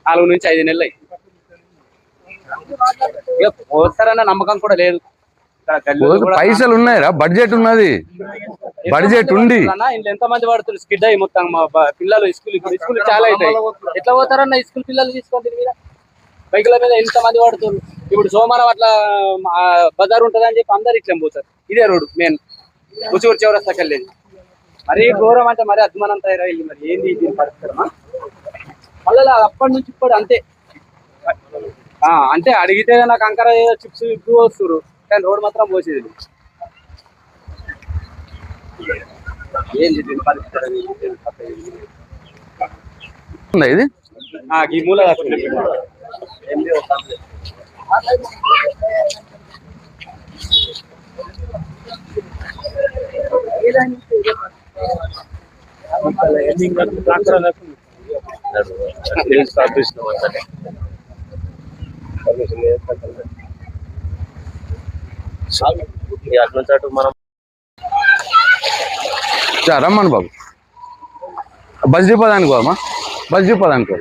4 నుంచి 5 నెలలు ఇక పోతారన్న నమ్మకం కూడా లేదు. పైసలు ఉన్నాయరా, బడ్జెట్ ఉన్నది, బడ్జెట్ ఉంది. ఎంత మంది పడుతుంది స్కిడ్ అయ్యి మొత్తం పిల్లలు స్కూల్ చాలా అవుతాయి. ఎట్లా పోతారన్న స్కూల్ పిల్లలు తీసుకోండి మీద బైకుల మీద ఎంత మంది పడుతుంది. ఇప్పుడు సోమవారం అట్లా బజార్ ఉంటుంది అని చెప్పి అందరు ఇట్లా పోతారు. ఇదే రోడ్డు మెయిన్ ఉచిగూరు చివరస్తాకి వెళ్ళేది. మరీ ఘోరం అంటే మరీ అద్మానం తయారయ్యి. మరి ఏంది దీని పరిస్థితి? మళ్ళీ అప్పటి నుంచి ఇప్పుడు అంతే అంటే అడిగితే నాకు అంకర చిప్స్ ఎక్కువ వస్తున్నారు కానీ రోడ్ మాత్రం పోసేది. ఏంది దీని పరిస్థితి? ఇది ఈ మూల అటు మనం రమ్మను బాబు, బస్ డిపో దానికి అమ్మా, బస్ డిపో దానికి